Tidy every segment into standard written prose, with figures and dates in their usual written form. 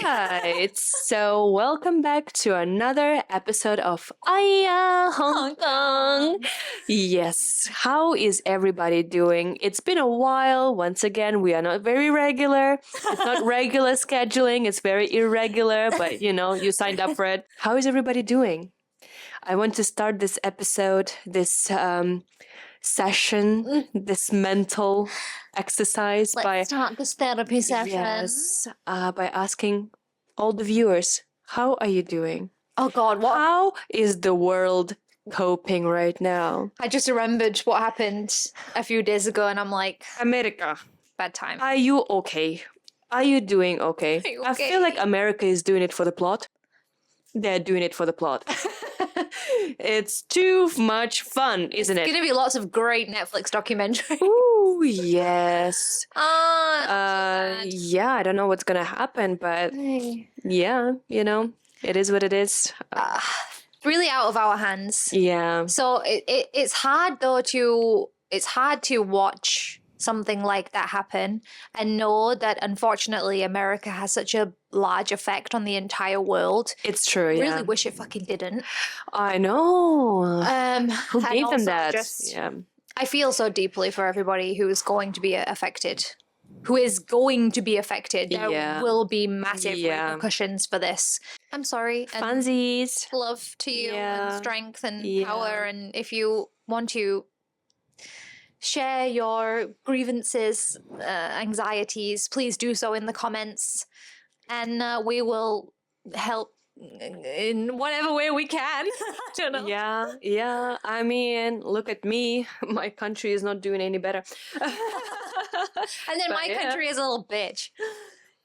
right. So, welcome back to another episode of AIYA Hong Kong. Yes. How is everybody doing? It's been a while. Once again, we are not very regular. It's not regular scheduling, it's very irregular, but you signed up for it. How is everybody doing? I want to start this episode, this session, this mental exercise Let's start this therapy session. by asking all the viewers, how are you doing? Oh God, what? How is the world coping right now? I just remembered what happened a few days ago, and I'm like, America, bad time. are you okay? Are you doing okay? Are you I feel like okay? America is doing it for the plot. They're doing it for the plot. It's too much fun, isn't It's it? gonna be lots of great Netflix documentaries. Ooh, yes. Sad. Yeah, I don't know what's gonna happen, but Hey. yeah, it is what it is. Really out of our hands. Yeah. So it's hard though to watch something like that happen and know that unfortunately America has such a large effect on the entire world. It's true, yeah. Really wish it fucking didn't. I know. Who and gave them also that? just- Yeah. I feel so deeply for everybody who is going to be affected. Who is going to be affected. There Yeah. will be massive Yeah. repercussions for this. I'm sorry. And Funsies. love to you Yeah. and strength and Yeah. power. And if you want to share your grievances, anxieties, please do so in the comments. And we will help in whatever way we can. I don't know. Yeah. I mean, look at me. My country is not doing any better. And then But my yeah. country is a little bitch.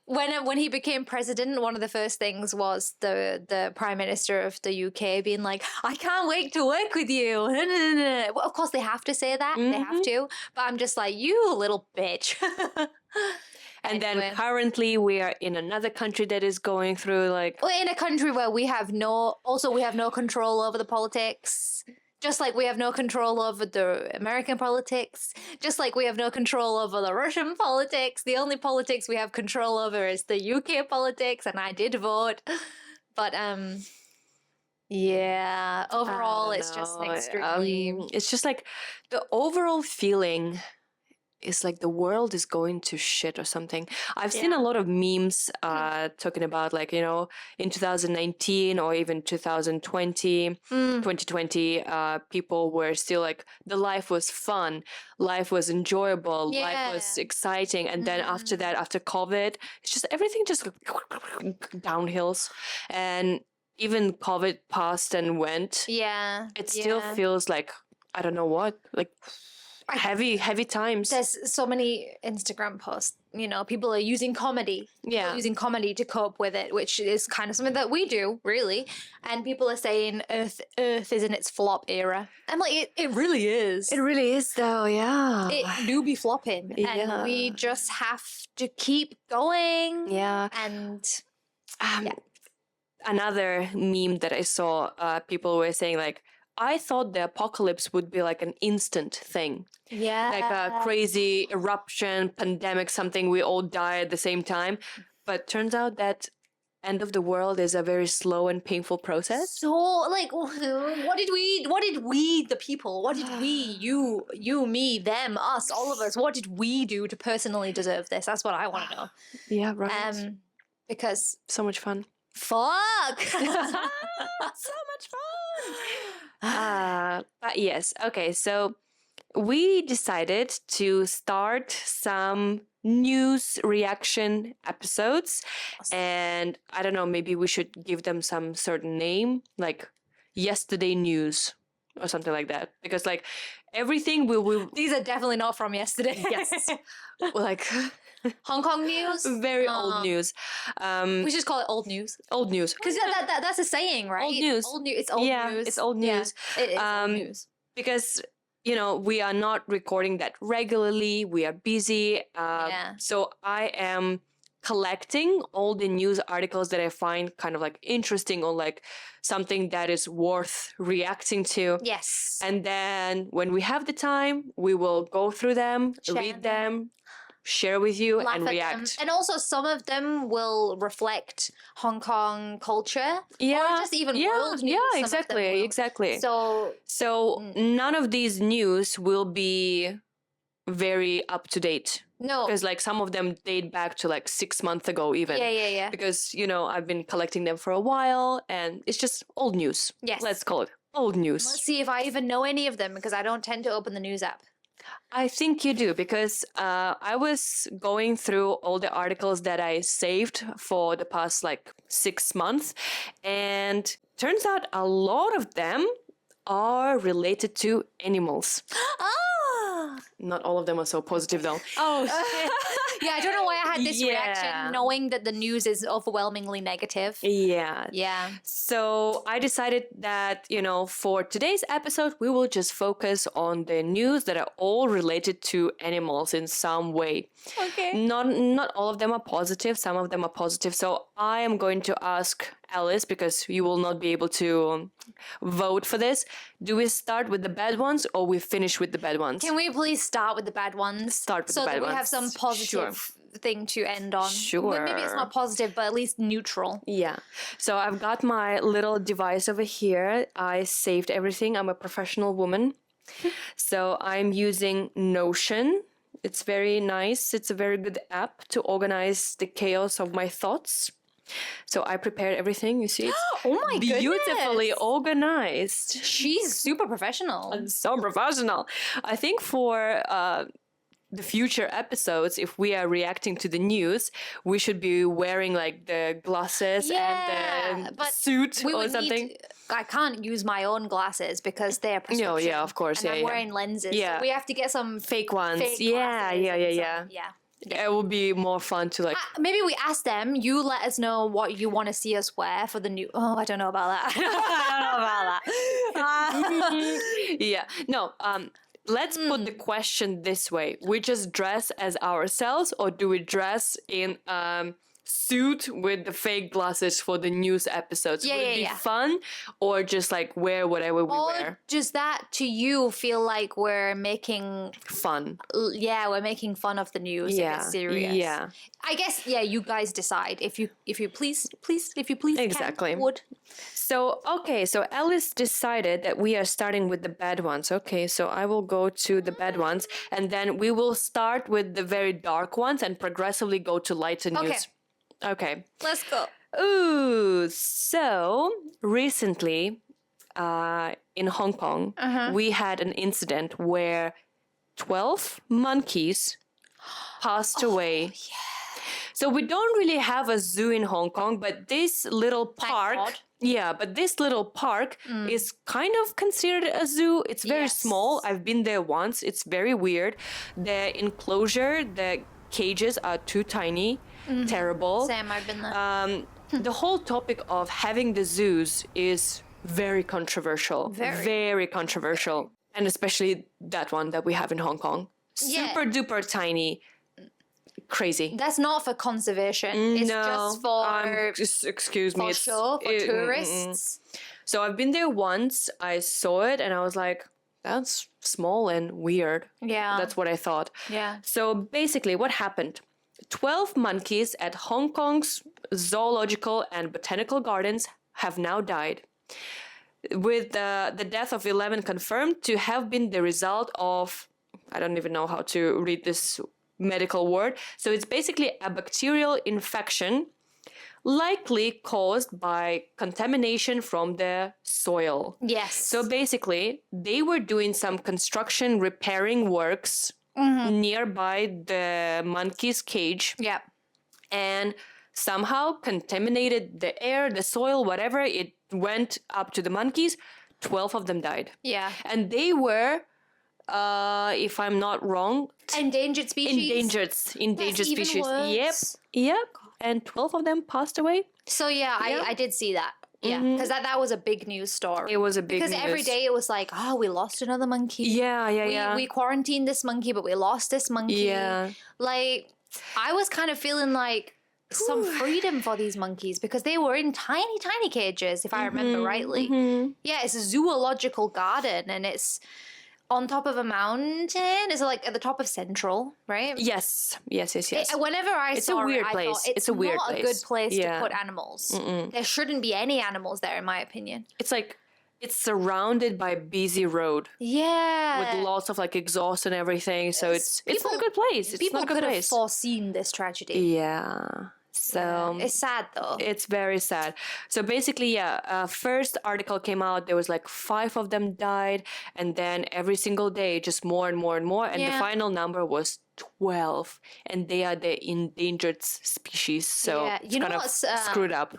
When he became president, one of the first things was the Prime Minister of the UK being like, I can't wait to work with you. Well, of course, they have to say that. They have to. But I'm just like, you little bitch. And Anyway. then currently we are in another country that is going through like We're in a country where we have no control over the politics. Just like we have no control over the American politics. Just like we have no control over the Russian politics. The only politics we have control over is the UK politics, and I did vote. But yeah, overall I it's just don't know, extremely it's just like the overall feeling is like the world is going to shit or something. I've seen a Yeah. lot of memes talking about like, in 2019 or even 2020, 2020, people were still like, the life was fun, life was enjoyable, life was Yeah. exciting. And then after that, after COVID, it's just everything just downhills. And even COVID passed and went, yeah. it still feels like, I don't know what, like heavy times. There's so many Instagram posts, people are using comedy. People are Yeah. using comedy to cope with it, which is kind of something that we do, really. And people are saying Earth is in its flop era. I'm like, it really is. It really is though, yeah. It do be flopping. And we Yeah. just have to keep going. Yeah. And Um, Yeah. Another meme that I saw, people were saying like, I thought the apocalypse would be like an instant thing. yeah. Like a crazy eruption, pandemic, something, we all die at the same time. But turns out that end of the world is a very slow and painful process. So, like, what did we, the people, what did we, you, me, them, us, all of us, what did we do to personally deserve this? That's what I want to know. Yeah, right. Because So much fun. fuck. So much fun. But yes, okay, so we decided to start some news reaction episodes, and I don't know, maybe we should give them some certain name, like yesterday news or something like that, because like everything we These are definitely not from yesterday. yes, like Hong Kong news. very old news. We should call it old news. Old news. Because that's a saying, right? Old news. Old news. It's old Yeah, news. it's old news. Yeah, it is old news. Because we are not recording that regularly, we are busy, so I am collecting all the news articles that I find kind of like interesting or like something that is worth reacting to. Yes. And then when we have the time, we will go through them, Share read them, share with you Laugh and at them. react. And also, some of them will reflect Hong Kong culture, Yeah, or just even world news. yeah, some of them exactly, will. exactly. So So none of these news will be very up to date. no, Because like some of them date back to like 6 months ago even. yeah. Because, you know, I've been collecting them for a while and it's just old news. Yes. Let's call it old news. Let's see if I even know any of them because I don't tend to open the news app. I think you do because I was going through all the articles that I saved for the past like 6 months, and turns out a lot of them are related to animals. Ah! Not all of them are so positive though. Oh, yeah, I don't know why I had this Yeah. reaction knowing that the news is overwhelmingly negative. Yeah. Yeah. So I decided that, you know, for today's episode, we will just focus on the news that are all related to animals in some way. Okay. Not all of them are positive. Some of them are positive. So I am going to ask Alice, because you will not be able to vote for this. Do we start with the bad ones or we finish with the bad ones? Can we please start with the bad ones? Start with so the bad that we have ones. some positive thing to end on. Well, maybe it's Sure. not positive, but at least neutral. Yeah. So I've got my little device over here. I saved everything. I'm a professional woman. So I'm using Notion. It's very nice. It's a very good app to organize the chaos of my thoughts. So I prepared everything. You see, it's Oh my beautifully goodness. organized. She's super professional. I'm so professional. I think for the future episodes, if we are reacting to the news, we should be wearing like the glasses and the but suit we or would something. need. I can't use my own glasses because they're prescription. No, yeah, of course, And I'm yeah. wearing lenses. Yeah. So we have to get some Fake ones. fake Yeah, glasses yeah. and some- yeah. It would be more fun to like. Maybe we ask them. You let us know what you want to see us wear for the new. Oh, I don't know about that. I don't know about that. Yeah. No. Let's put the question this way: we just dress as ourselves, or do we dress in suit with the fake glasses for the news episodes? Yeah, Would it yeah, be yeah. fun, or just like wear whatever we Or wear? does that to you feel like we're making? Fun. Yeah, we're making fun of the news. Yeah. If it's serious. Yeah. I guess. Yeah, you guys decide. If you please, if you please, Exactly. would. So, okay, so Alice decided that we are starting with the bad ones. Okay, so I will go to the bad ones and then we will start with the very dark ones and progressively go to lighter news. Okay. Let's go. Ooh, so recently in Hong Kong, we had an incident where 12 monkeys passed away. So we don't really have a zoo in Hong Kong, but this little park, God. yeah, but this little park is kind of considered a zoo. It's very Yes. small. I've been there once. It's very weird. The enclosure, the cages are too tiny, terrible. Sam, I've been there. The whole topic of having the zoos is very controversial. Very controversial. And especially that one that we have in Hong Kong. Yeah. Super duper tiny. Crazy. That's not for conservation. It's just for excuse me. for it's- show, for it- tourists. So I've been there once. I saw it and I was like, that's small and weird. Yeah. That's what I thought. Yeah. So basically, what happened? 12 monkeys at Hong Kong's zoological and botanical gardens have now died, with the death of 11 confirmed to have been the result of, I don't even know how to read this medical word. So it's basically a bacterial infection, likely caused by contamination from the soil. Yes. So basically, they were doing some construction repairing works nearby the monkey's cage yeah. and somehow contaminated the air, the soil, whatever. It went up to the monkeys. 12 of them died. Yeah. And they were, if I'm not wrong, Endangered species. endangered even species. worse. Yep. And 12 of them passed away. So yeah, I did see that. Yeah, because that was a big news story. It was a big because every news. day it was like, oh, we lost another monkey. Yeah. We quarantined this monkey, but we lost this monkey. Yeah. Like, I was kind of feeling like some freedom for these monkeys because they were in tiny, tiny cages, if I remember rightly. Yeah, it's a zoological garden and it's on top of a mountain. Is it like at the top of Central, right? Yes. Whenever I It's saw a weird it, I place. thought It's a weird not a place. good place Yeah. to put animals. Mm-mm. There shouldn't be any animals there, in my opinion. It's like it's surrounded by busy road Yeah. with lots of like exhaust and everything. So it's not a people- good place. It's People not a good could have place. foreseen this tragedy. Yeah. So It's sad though. it's very sad. So basically, yeah, first article came out, there was like 5 of them died, and then every single day, just more and more and more, and the Yeah. final number was 12, and they are the endangered species. So Yeah. it's You know kind of what's, screwed up.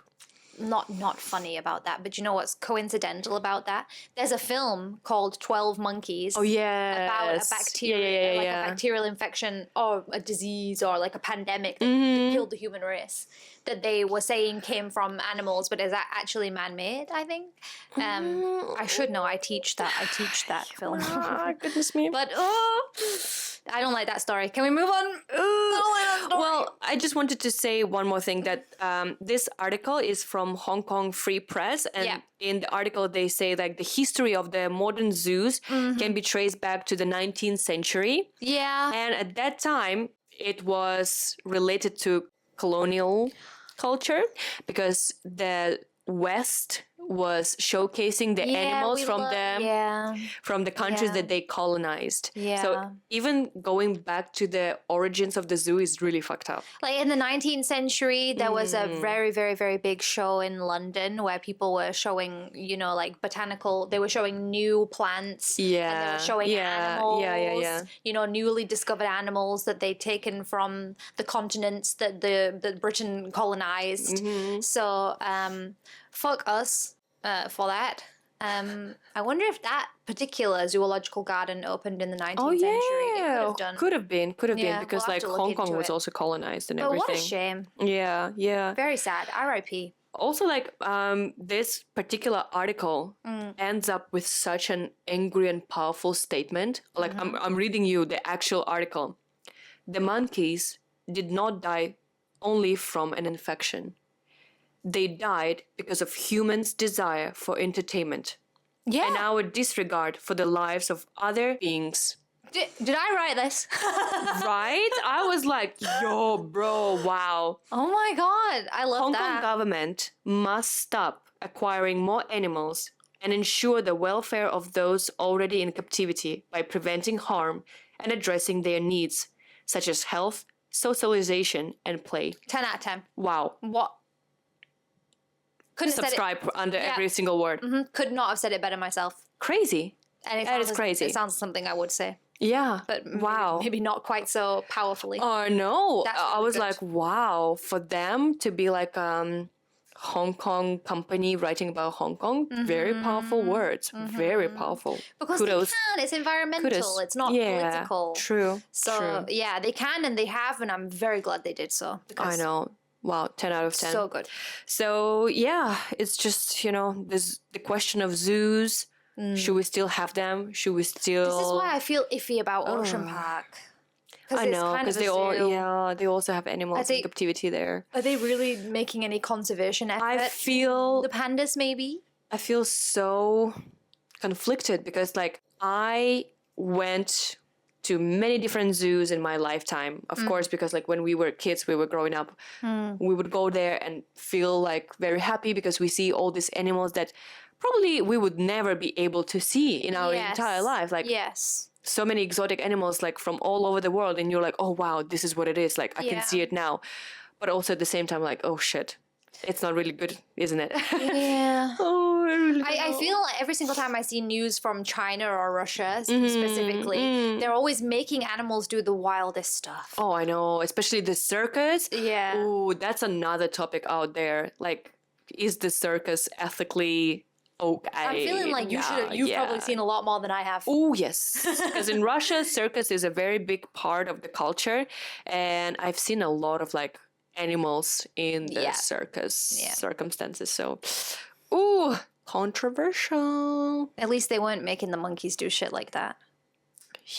Not funny about that, but you know what's coincidental about that? There's a film called 12 Monkeys. Oh yeah, About a bacteria, like a bacterial infection or a disease or like a pandemic that killed the human race that they were saying came from animals, but is that actually man-made? I think. I should know. I teach that film. Ah, goodness me. But I don't like that story. Can we move on? I don't like that story. Well, I just wanted to say one more thing that this article is from Hong Kong Free Press, and Yeah. in the article they say like the history of the modern zoos can be traced back to the 19th century, Yeah. and at that time it was related to colonial culture because the West was showcasing the animals from the countries Yeah. that they colonized. Yeah. So even going back to the origins of the zoo is really fucked up. Like in the 19th century, there was a very, very, very big show in London where people were showing, like they were showing new plants. And they Yeah. were showing animals. Yeah. Newly discovered animals that they'd taken from the continents that the Britain colonized. Mm-hmm. So, fuck us for that. I wonder if that particular zoological garden opened in the 19th Oh century. yeah, It could have done. could have been Yeah, because we'll have like to look Hong Kong into was it. also colonized and But everything. what a shame. Yeah. Very sad. R.I.P. Also, like this particular article ends up with such an angry and powerful statement. Like I'm reading you the actual article. The monkeys did not die only from an infection. They died because of humans' desire for entertainment Yeah. and our disregard for the lives of other beings. Did I write this? Right? I was like, yo, bro, wow. Oh my god, I love Hong Kong that. government must stop acquiring more animals and ensure the welfare of those already in captivity by preventing harm and addressing their needs, such as health, socialization, and play. 10 out of 10. Wow. What? Couldn't have said Subscribe under Yeah. every single word. it. Could not have said it better myself. Crazy. And it That is sounds- crazy. It sounds something I would say, Yeah. but wow. maybe not quite so powerfully. Oh no. That's I really was good. like, wow, for them to be like Hong Kong company writing about Hong Kong, very powerful words. Very powerful. Because Kudos. they can. It's environmental. Kudos. It's not Yeah, political. True. So true. yeah, they can and they have, and I'm very glad they did so. I Because know. Wow, 10 out of 10. so good. So yeah, it's just, there's the question of zoos. Should we still have them? Should we still This is why I feel iffy about Ocean Park. I know, because they they also have animals in think- captivity there. Are they really making any conservation effort? I feel the pandas maybe. I feel so conflicted because like I went to many different zoos in my lifetime. Of course, because like when we were kids, we were growing up, we would go there and feel like very happy because we see all these animals that probably we would never be able to see in our entire life. Like Yes. so many exotic animals like from all over the world, and you're like, oh wow, this is what it is. Like I can see it now. But also at the same time, like, oh shit, it's not really good, isn't it? Yeah. Oh, I really I feel like every single time I see news from China or Russia specifically, they're always making animals do the wildest stuff. Oh, I know, especially the circus. Yeah. Oh, that's another topic out there. Like, is the circus ethically okay? I'm feeling like you've probably seen a lot more than I have. Oh, yes. Because in Russia, circus is a very big part of the culture. And I've seen a lot of like animals in the circus circumstances. So, ooh, controversial. At least they weren't making the monkeys do shit like that.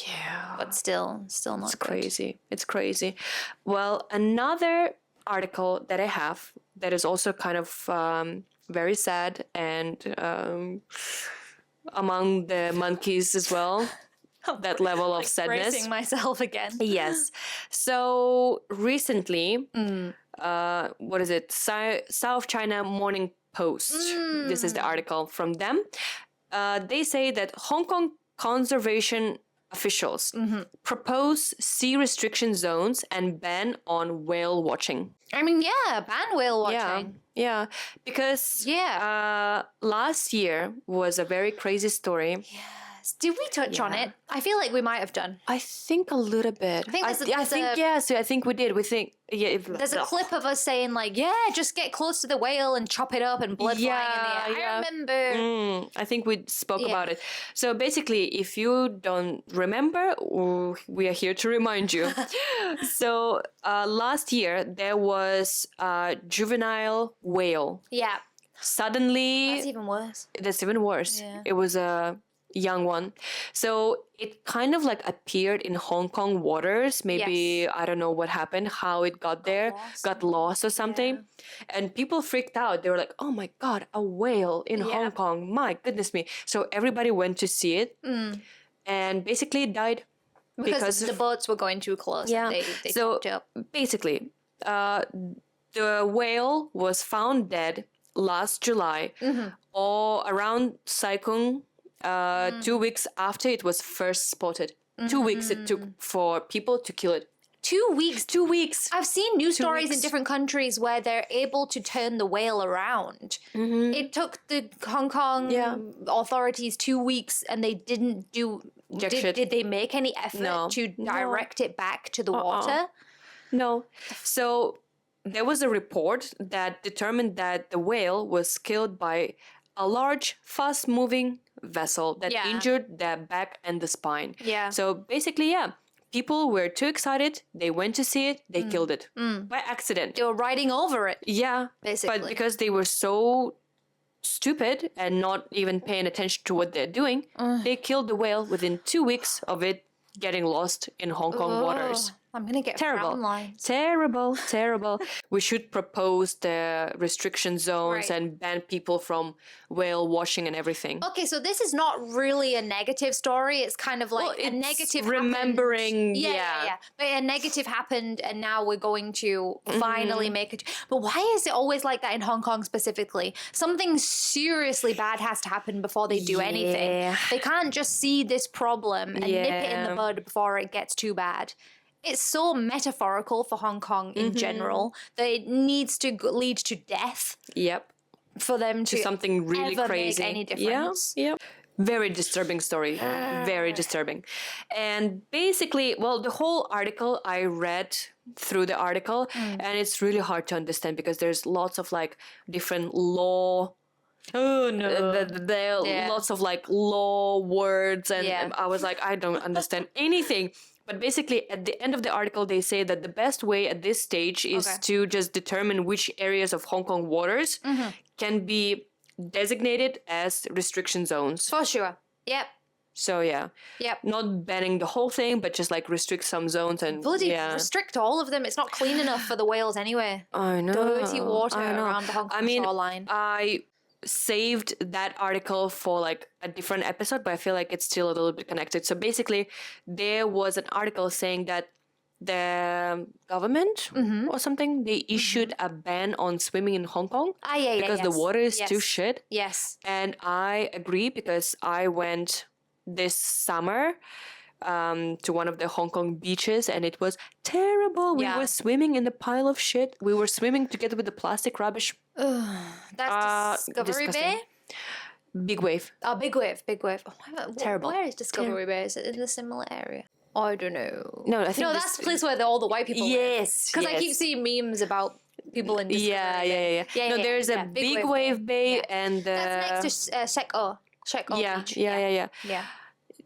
Yeah. But still not It's good. crazy. It's crazy. Well, another article that I have that is also kind of very sad and among the monkeys as well. that level of Like sadness. bracing myself again. Yes. So recently, Mm. what is it? South China Morning Post. This is the article from them. They say that Hong Kong conservation officials propose sea restriction zones and ban on whale watching. I mean, yeah, ban whale watching. Yeah, because last year was a very crazy story. Yes. Did we touch on Yeah. it? I feel like we might have done. I think a little bit. I think I think we did. We think There's a clip of us saying like, yeah, just get close to the whale and chop it up and blood flying in the air. Yeah. I remember. I think we spoke Yeah. about it. So basically, if you don't remember, we are here to remind you. So last year there was a juvenile whale. Yeah, Suddenly, that's even worse. that's even worse. Yeah. It was a young one. So it kind of like appeared in Hong Kong waters. Maybe, I don't know what happened, how it got there, lost. got lost or something. And people freaked out. They were like, oh my God, a whale in Hong Kong. My goodness me. So everybody went to see it and basically it died. Because the boats were going too close. Yeah. They So chopped it up. basically, the whale was found dead last July or around Sai Kung 2 weeks after it was first spotted. 2 weeks it took for people to kill it. 2 weeks. 2 weeks. I've seen news stories in weeks. different countries where they're able to turn the whale around. It took the Hong Kong authorities 2 weeks and they didn't do... Jack shit. Did they make any effort to direct it back to the water? No. So there was a report that determined that the whale was killed by a large, fast-moving vessel that injured the back and the spine. Yeah. So basically, people were too excited. They went to see it. They killed it by accident. They were riding over it. Yeah, Basically. but because they were so stupid and not even paying attention to what they're doing, they killed the whale within 2 weeks of it getting lost in Hong Kong waters. I'm gonna get Terrible. frown lines. Terrible. We should propose the restriction zones Right. and ban people from whale washing and everything. Okay, so this is not really a negative story. It's kind of like Well, a it's negative remembering, happened. Yeah. But a negative happened, and now we're going to finally make it. But why is it always like that in Hong Kong specifically? Something seriously bad has to happen before they do anything. Yeah. They can't just see this problem and nip it in the Yeah. bud before it gets too bad. It's so metaphorical for Hong Kong in general that it needs to lead to death Yep. for them to Something really ever crazy. make any difference. Yeah. Very disturbing story. Very disturbing. And basically, well, the whole article I read through the article, and it's really hard to understand because there's lots of like different law. Oh no. There are Yeah. lots of like law words, and Yeah. I was like, I don't understand anything. But basically, at the end of the article, they say that the best way at this stage is to just determine which areas of Hong Kong waters can be designated as restriction zones. For sure. Yep. So yeah, Yep. not banning the whole thing, but just like restrict some zones and Bloody restrict all of them. It's not clean enough for the whales anyway. I know. Dirty water I know. around the Hong Kong I mean, shoreline. I saved that article for like a different episode, but I feel like it's still a little bit connected. So basically, there was an article saying that the government or something, they issued a ban on swimming in Hong Kong because the water is too shit. Yes. And I agree because I went this summer to one of the Hong Kong beaches and it was terrible. We were swimming in a pile of shit. We were swimming together with the plastic rubbish. That's Discovery disgusting. Bay? Big wave. Oh, Big Wave. Big Wave. Oh, Terrible. Where is Discovery Bay? Is it in a similar area? I don't know. No, I think No, that's the place where all the white people live. Yes. Because I keep seeing memes about people in Discovery Bay. No, there's a Big Wave Bay Yeah. and That's next to Shek-O. Shek-O yeah, Beach. yeah. Yeah.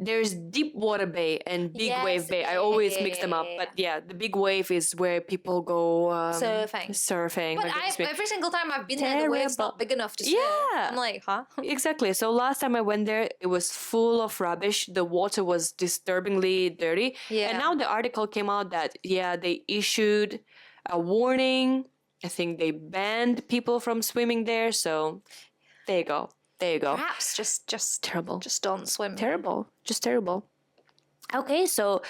There's Deep Water Bay and Big Yes, Wave Bay. I yeah, always yeah, mix them up, yeah, but yeah, the Big Wave is where people go surfing. But My goodness me. every single time I've been there, the wave's not big enough to surf. Yeah. I'm like, huh? Exactly. So last time I went there, it was full of rubbish. The water was disturbingly dirty. Yeah. And now the article came out that, they issued a warning. I think they banned people from swimming there. So there you go. Perhaps just Terrible. Just don't swim. Terrible. Just terrible. Okay, so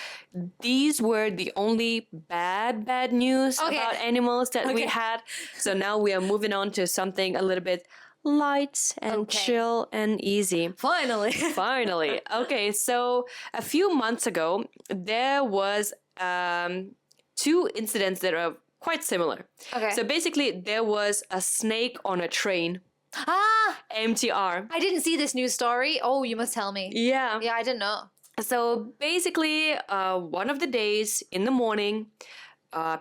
these were the only bad news about animals that we had. So now we are moving on to something a little bit light and chill and easy. Finally. Finally. Okay, so a few months ago, there was two incidents that are quite similar. Okay. So basically, there was a snake on a train. MTR. I didn't see this news story. Oh, you must tell me. Yeah. Yeah, I didn't know. So basically, one of the days in the morning,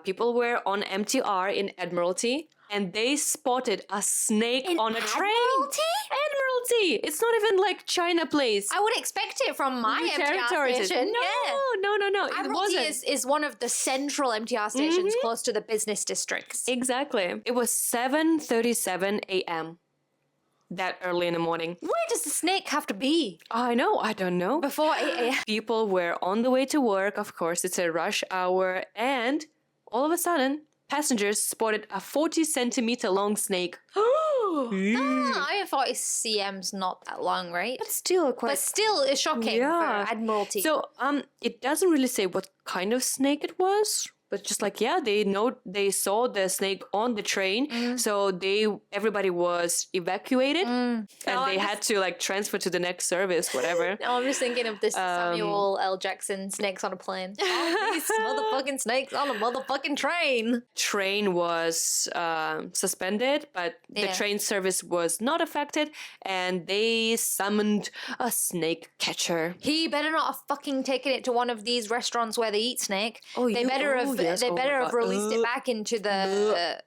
people were on MTR in Admiralty and they spotted a snake on a train. Admiralty! It's not even like China Place. I would expect it from my MTR station. No. Admiralty is one of the central MTR stations close to the business districts. Exactly. It was 7:37 a.m. that early in the morning. Where does the snake have to be? I don't know. Before 8 a.m. People were on the way to work, of course, it's a rush hour, and all of a sudden, passengers spotted a 40-centimeter long snake. I thought 40 cm's not that long, right? But still quite... But still, it's shocking for Admiralty. So, it doesn't really say what kind of snake it was. But just like, they saw the snake on the train, so everybody was evacuated, and they had to like transfer to the next service, whatever. Now I'm just thinking of this Samuel L. Jackson snakes on a plane. All these motherfucking snakes on a motherfucking train. Train was suspended, but the train service was not affected, and they summoned a snake catcher. He better not have fucking taken it to one of these restaurants where they eat snake. They better have released it back into the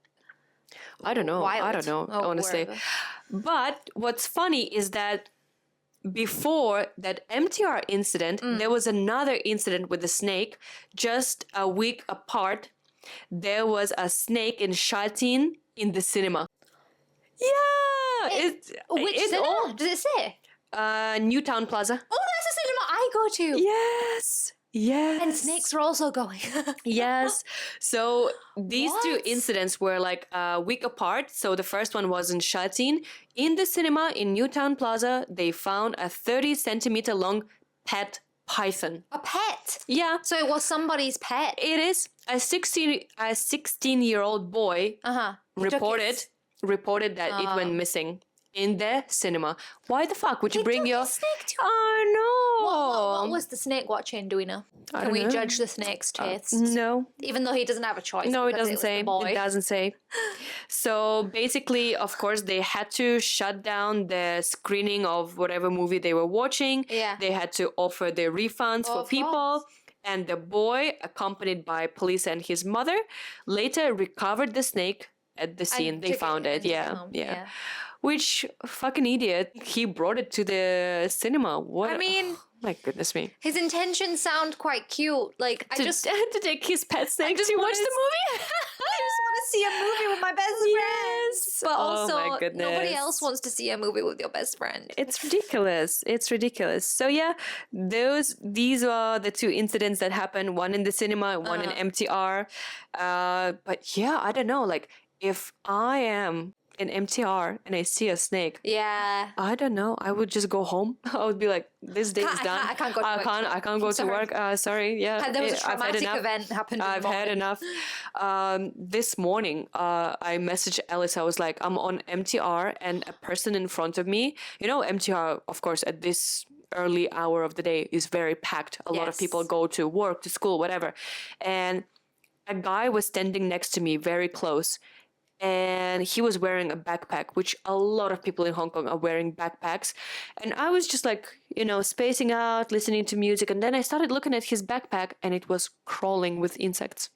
I don't know, honestly. Wherever. But what's funny is that before that MTR incident, there was another incident with the snake just a week apart. There was a snake in Shatin in the cinema. Yeah! Which cinema? Does it say? Newtown Plaza. Oh, that's the cinema I go to. Yes. And snakes are also going. Yes. So these two incidents were like a week apart. So the first one was in Shatin. In the cinema in Newtown Plaza, they found a 30-centimeter long pet python. A pet? Yeah. So it was somebody's pet? It is. A 16-year-old boy reported that it went missing in the cinema. Why the fuck would you bring your snake to? Oh no! What was the snake watching? Do we know? Can we judge the snake's taste? No. Even though he doesn't have a choice. No, it doesn't was say. the boy. It doesn't say. So basically, of course, they had to shut down the screening of whatever movie they were watching. Yeah. They had to offer their refunds for people. And the boy, accompanied by police and his mother, later recovered the snake at the scene. They found it. Yeah. Which fucking idiot. He brought it to the cinema. What? I mean... my goodness me. His intentions sound quite cute. Like, to take his pet snake to watch the movie? I just want to see a movie with my best friend. But also, my goodness. nobody else wants to see a movie with your best friend. It's ridiculous. It's ridiculous. So yeah, these are the two incidents that happened. One in the cinema, one in MTR. But yeah, I don't know. Like, if I am in MTR and I see a snake, I don't know, I would just go home. I would be like, this day is done. I can't go to work. I can't go to work. Sorry. Yeah, there was a traumatic event happened. I've had enough. This morning, I messaged Alice. I was like, I'm on MTR and a person in front of me. You know, MTR, of course, at this early hour of the day is very packed. A lot of people go to work, to school, whatever. And a guy was standing next to me very close. And he was wearing a backpack, which a lot of people in Hong Kong are wearing backpacks. And I was just like, spacing out, listening to music. And then I started looking at his backpack and it was crawling with insects.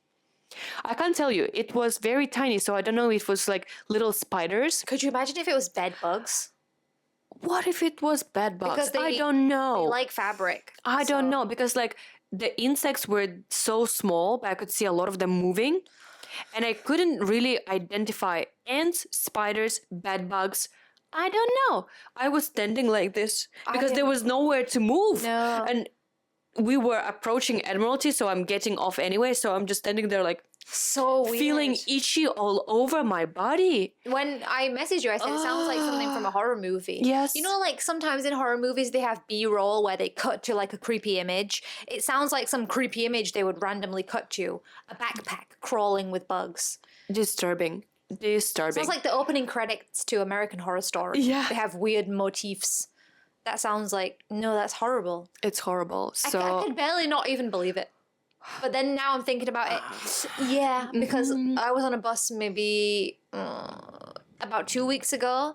I can't tell you. It was very tiny. So I don't know if it was like little spiders. Could you imagine if it was bed bugs? What if it was bed bugs? Because I don't know. They like fabric. I don't know. Because like the insects were so small, but I could see a lot of them moving. And I couldn't really identify ants, spiders, bed bugs. I don't know. I was standing like this because there was nowhere to move. No. And we were approaching Admiralty, so I'm getting off anyway. So I'm just standing there like, So weird. feeling itchy all over my body. When I messaged you, I said it sounds like something from a horror movie. Yes. You know, like sometimes in horror movies they have B-roll where they cut to like a creepy image. It sounds like some creepy image they would randomly cut to. A backpack crawling with bugs. Disturbing. Sounds like the opening credits to American Horror Story. Yeah. They have weird motifs. That sounds like, no, that's horrible. It's horrible. I So could barely not even believe it. But then now I'm thinking about it. Yeah, because I was on a bus maybe about 2 weeks ago,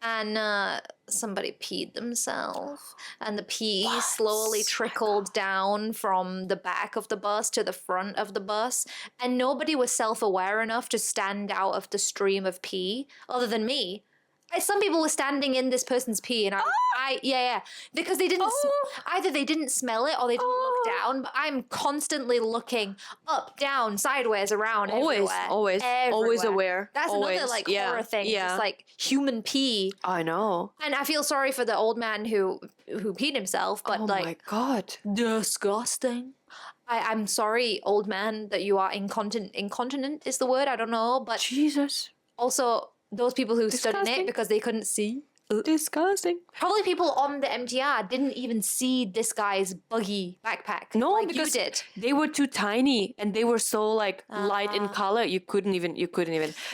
and somebody peed themselves, and the pee slowly trickled down from the back of the bus to the front of the bus, and nobody was self-aware enough to stand out of the stream of pee other than me. Some people were standing in this person's pee, and because they didn't either they didn't smell it or they didn't look down. But I'm constantly looking up, down, sideways, around, everywhere, always everywhere. aware. That's always. another like Yeah, horror thing. Yeah. Just like human pee, I know. and I feel sorry for the old man who peed himself. But Oh like, my god. disgusting. I'm sorry, old man, that you are incontinent. Incontinent is the word. I don't know, but Jesus. also those people who stood in Disgusting. it because they couldn't see. Disgusting. Probably people on the MTR didn't even see this guy's buggy backpack. No, like because you did. they were too tiny and they were so like light in color. You couldn't even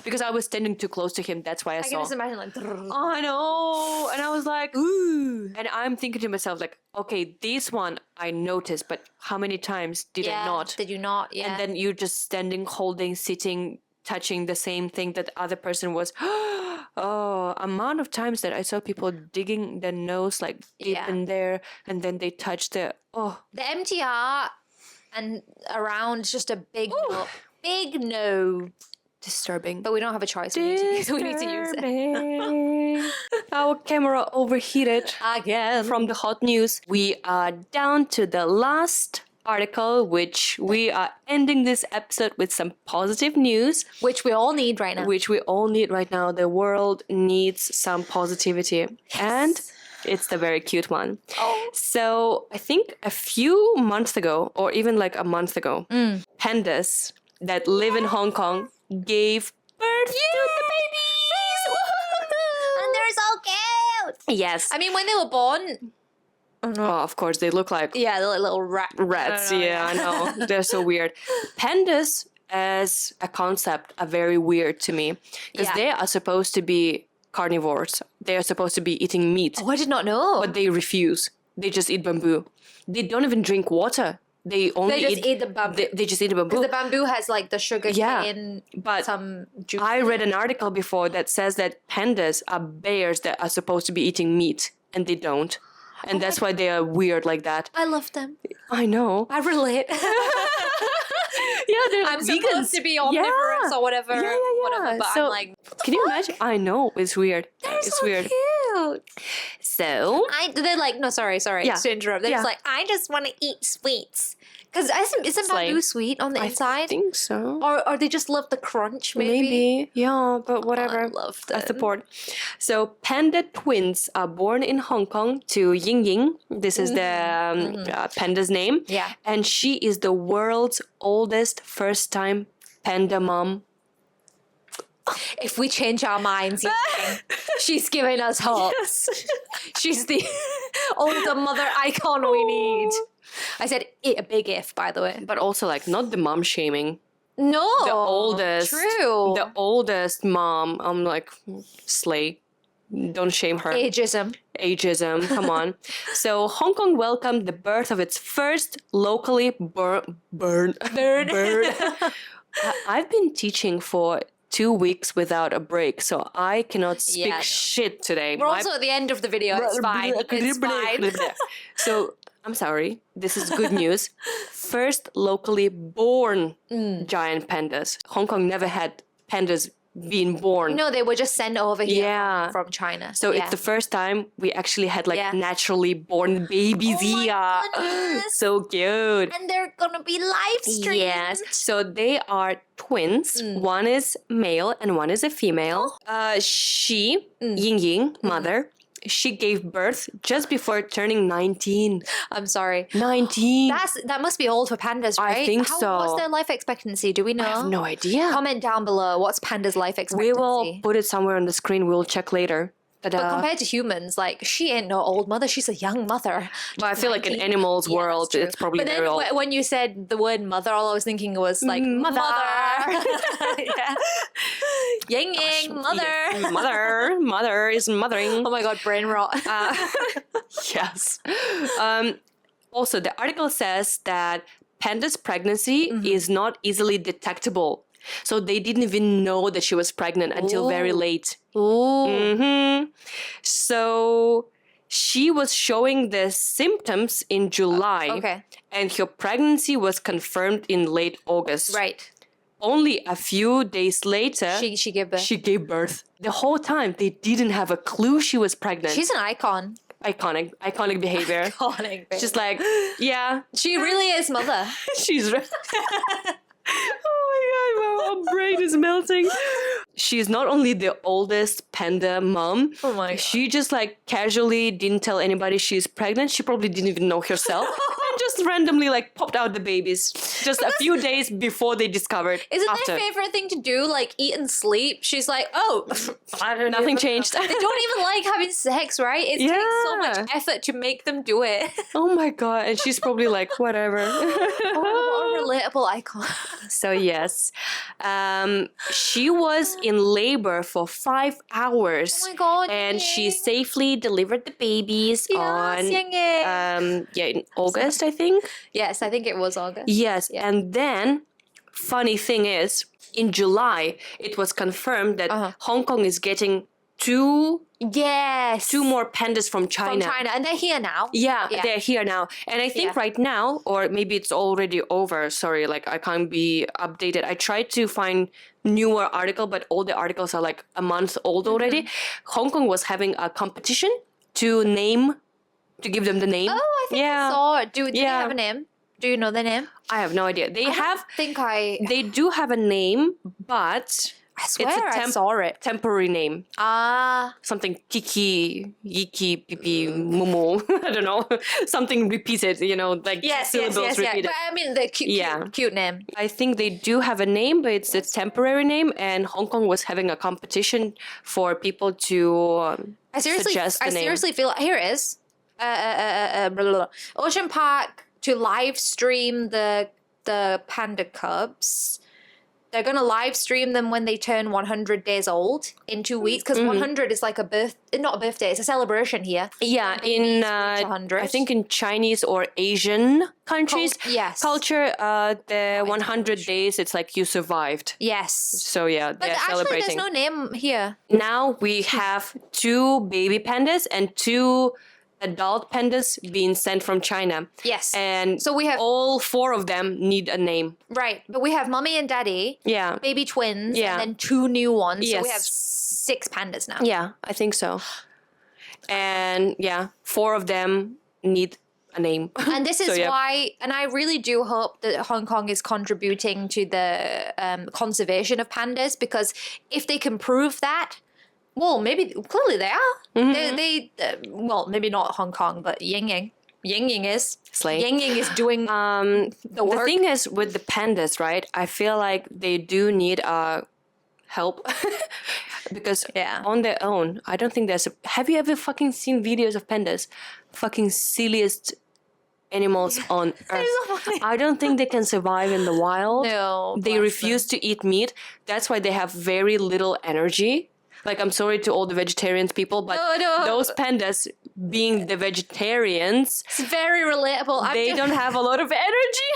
because I was standing too close to him. That's why I I saw. can just imagine like. I know. And I was like, ooh. And I'm thinking to myself, like, okay, this one I noticed, but how many times did I not? Did you not? Yeah. And then you're just standing, holding, sitting, touching the same thing that the other person was. Oh, amount of times that I saw people digging their nose like deep in there, and then they touch the the MTR and around is just a big no. Big no. disturbing. But we don't have a choice. We need to use it. Disturbing. Our camera overheated Again. from the hot news. We are down to the last article, which we are ending this episode with some positive news. Which we all need right now. Which we all need right now. The world needs some positivity. And it's the very cute one. Oh. So I think a few months ago, or even like a month ago, pandas that live in Hong Kong gave birth to the babies. And they're so cute. Yes. I mean, when they were born, Oh, of course, they look like yeah, they're like little rats. I know. They're so weird. Pandas as a concept are very weird to me because they are supposed to be carnivores. They are supposed to be eating meat, Oh, I did not know. but they refuse. They just eat bamboo. They don't even drink water. They only They just eat the bamboo. They just eat the bamboo. The bamboo has like the sugar cane, but some juice. I read an article before that says that pandas are bears that are supposed to be eating meat, and they don't. And that's why they are weird like that. I love them. I know. I relate. Yeah, they're like I'm vegans. supposed to be omnivorous or whatever. Whatever, but So, I'm like, can you imagine? I know, it's weird. It's so weird. cute. So, They're like, no, sorry Yeah. to interrupt. They're Yeah. just like, I just want to eat sweets. Because isn't like- bamboo sweet on the I inside? think so. Or they just love the crunch, maybe? Maybe, yeah, but whatever. I love I them. support. So, panda twins are born in Hong Kong to Ying Ying. This is the panda's name. Yeah. And she is the world's oldest first-time panda mom. If we change our minds, she's giving us hope. She's the older mother icon we need. I said it, a big if, by the way. But also, like, not the mom shaming. No. The oldest. True. The oldest mom. I'm like, slay. Don't shame her. Ageism. Ageism, come on. So Hong Kong welcomed the birth of its first locally bird. I've been teaching for 2 weeks without a break, so I cannot speak Yeah, I know. shit today. We're also at the end of the video. It's fine. It's fine. So I'm sorry. This is good news. First locally born giant pandas. Hong Kong never had pandas being born. No, they were just sent over here Yeah. from China. So it's the first time we actually had like naturally born babies here. goodness. So cute. And they're gonna be live streamed. Yes. So they are twins. One is male and one is a female. She, Ying Ying, mother, she gave birth just before turning 19. I'm sorry. 19. That must be old for pandas, right? I think so. What's their life expectancy? Do we know? I have no idea. Comment down below. What's pandas' life expectancy? We will put it somewhere on the screen. We'll check later. But compared to humans, like, she ain't no old mother. She's a young mother. Well, I feel like in animals' world, it's probably but very old. then when you said the word mother, all I was thinking was like mother. Yeah. Ying ying, mother. Yes, mother is mothering. Oh my god, brain rot. Yes. Also, the article says that panda's pregnancy is not easily detectable. So they didn't even know that she was pregnant until very late. Oh. So she was showing the symptoms in July. Okay. And her pregnancy was confirmed in late August. Right. Only a few days later, She gave birth. she gave birth. The whole time, they didn't have a clue she was pregnant. She's an icon. Iconic behavior. Iconic. She's like, yeah. She really is mother. She's oh my god, my brain is melting. She's not only the oldest panda mom. Oh my god. She just like casually didn't tell anybody she's pregnant. She probably didn't even know herself. And just randomly like popped out the babies just a few days before they discovered. Isn't after. their favorite thing to do like eat and sleep? She's like, oh, I don't know. Nothing changed. They don't even like having sex, right? It takes so much effort to make them do it. Oh my god. And she's probably like, whatever. Oh, what a relatable icon. So yes, she was in labor for 5 hours. Oh my god. And she safely delivered the babies on in August, I think. Yes, I think it was August. Yes, and then funny thing is, in July it was confirmed that Hong Kong is getting two more pandas from China. And they're here now. Yeah, they're here now. And I think right now, or maybe it's already over, sorry, like I can't be updated. I tried to find newer article, but all the articles are like a month old already. Hong Kong was having a competition to give them the name. Oh, I think I saw it. Do they have a name? Do you know the name? I have no idea. They do have a name, but I swear it's I saw it. Temporary name. Something Kiki, Yiki, Pipi, Mumu. I don't know. Something repeated, like syllables repeated. But I mean the cute name. I think they do have a name, but it's a temporary name, and Hong Kong was having a competition for people to suggest the name. Seriously feel here it is. Ocean Park to live stream the panda cubs. They're going to live stream them when they turn 100 days old in 2 weeks, because 100 is like not a birthday, it's a celebration here. Yeah, I think in Chinese or Asian countries, culture, the 100 days, it's like you survived. Yes. So yeah, they're celebrating. There's no name here. Now we have 2 baby pandas and 2 adult pandas being sent from China. Yes. And so we have all 4 of them need a name. Right. But we have mommy and daddy. Yeah. Baby twins. Yeah. And then 2 new ones. Yes. So we have 6 pandas now. Yeah, I think so. And 4 of them need a name. And this is why, and I really do hope that Hong Kong is contributing to the conservation of pandas, because if they can prove that, well, clearly they are. Well, maybe not Hong Kong, but Ying Ying. Ying Ying is. Ying Ying is doing the work. The thing is with the pandas, right? I feel like they do need help. Because on their own, I don't think have you ever fucking seen videos of pandas? Fucking silliest animals on earth. So I don't think they can survive in the wild. No. They refuse to eat meat. That's why they have very little energy. Like, I'm sorry to all the vegetarians people, but those pandas, being the vegetarians, it's very relatable. They don't have a lot of energy.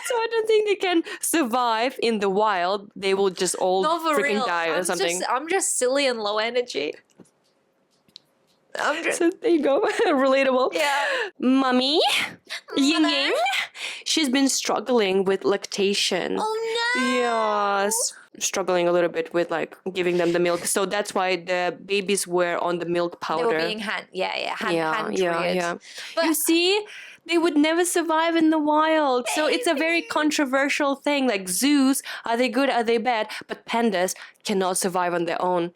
So I don't think they can survive in the wild. They will just all freaking die or something. I'm just silly and low energy. So there you go. Relatable. Yeah. Mummy, Ying Ying, she's been struggling with lactation. Oh no. Yes. Struggling a little bit with like giving them the milk. So that's why the babies were on the milk powder. They were being hand treated. But you see, they would never survive in the wild. So it's a very controversial thing. Like zoos, are they good? Are they bad? But pandas cannot survive on their own.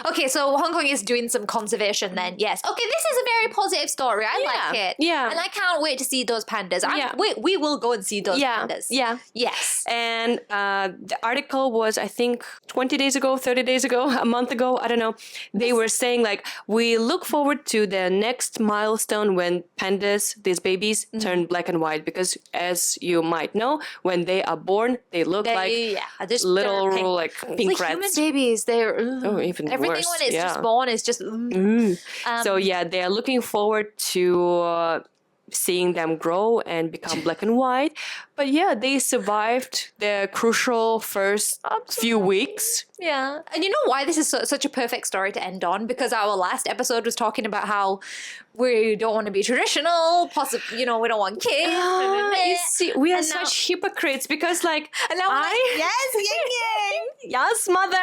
Okay, so Hong Kong is doing some conservation then. Yes. Okay, this is a very positive story. I like it. Yeah. And I can't wait to see those pandas. Yeah. We will go and see those Yeah. pandas. Yeah. Yes. And the article was, I think, 20 days ago, 30 days ago, a month ago, I don't know. They were saying, like, we look forward to the next milestone when pandas, these babies, turn black and white. Because as you might know, when they are born, they look like just little, pink. like, pink It's like rats. human babies. They're Even everything worse. when it's just born is just. So yeah, they are looking forward to seeing them grow and become black and white. But yeah, they survived the crucial first few weeks. Yeah. And you know why this is such a perfect story to end on? Because our last episode was talking about how we don't want to be traditional, possibly, we don't want kids. You see, we are And such hypocrites because, like, And now yes, mother,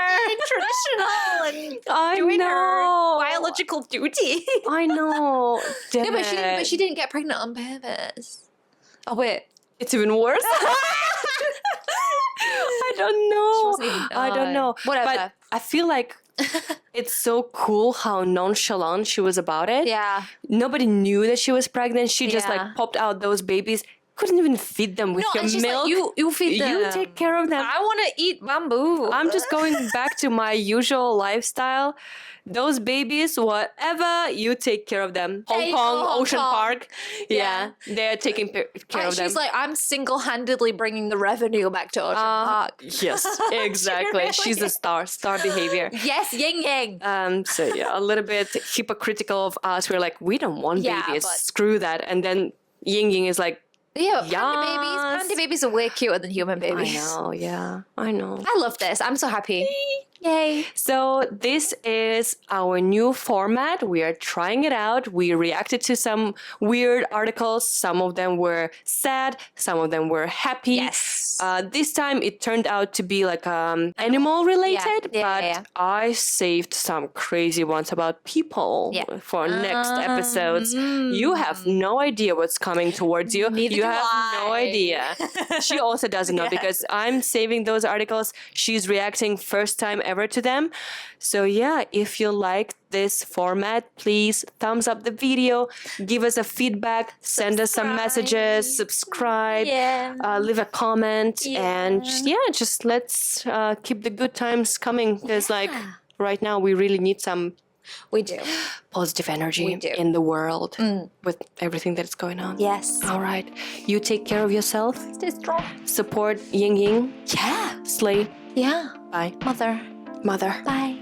traditional and I doing know. her biological duty. I know. Damn No, but it. she didn't get pregnant on purpose. Oh wait. It's even worse. I don't know. wasn't even- I don't know. Whatever. But I feel like it's so cool how nonchalant she was about it. Yeah. Nobody knew that she was pregnant. She just Yeah. like popped out those babies. Couldn't even feed them with your and she's milk. like, you feed them. You take care of them. I want to eat bamboo. I'm just going back to my usual lifestyle. Those babies, whatever, you take care of them. Hong Hey, Kong, Hong Ocean Kong. Park. Yeah, they're taking care of them. She's like, I'm single-handedly bringing the revenue back to Ocean Park. Yes, exactly. really She's a star behavior. Yes, yin yang. So yeah, a little bit hypocritical of us. We're like, we don't want Yeah, babies. but- Screw that. And then Ying Ying is like, Yeah, Yes. panda babies are way cuter than human babies. I know, yeah, I know. I love this. I'm so happy. Yay. So this is our new format. We are trying it out. We reacted to some weird articles. Some of them were sad. Some of them were happy. Yes. This time it turned out to be like animal related, Yeah, but yeah. I saved some crazy ones about people Yeah. for next episodes. You have no idea what's coming towards you. Neither You do have no I. idea. She also doesn't know Yes. because I'm saving those articles. She's reacting first time ever to them. So yeah, if you like this format, please thumbs up the video, give us a feedback, send us some messages, subscribe, Yeah. leave a comment, and Yeah. yeah, just let's keep the good times coming because like right now we really need some We do. positive energy We do. in the world with everything that's going on. Yes. All right. You take care of yourself. Stay strong. Support Ying Ying. Yeah. Slay. Yeah. Bye. Mother. Mother. Bye.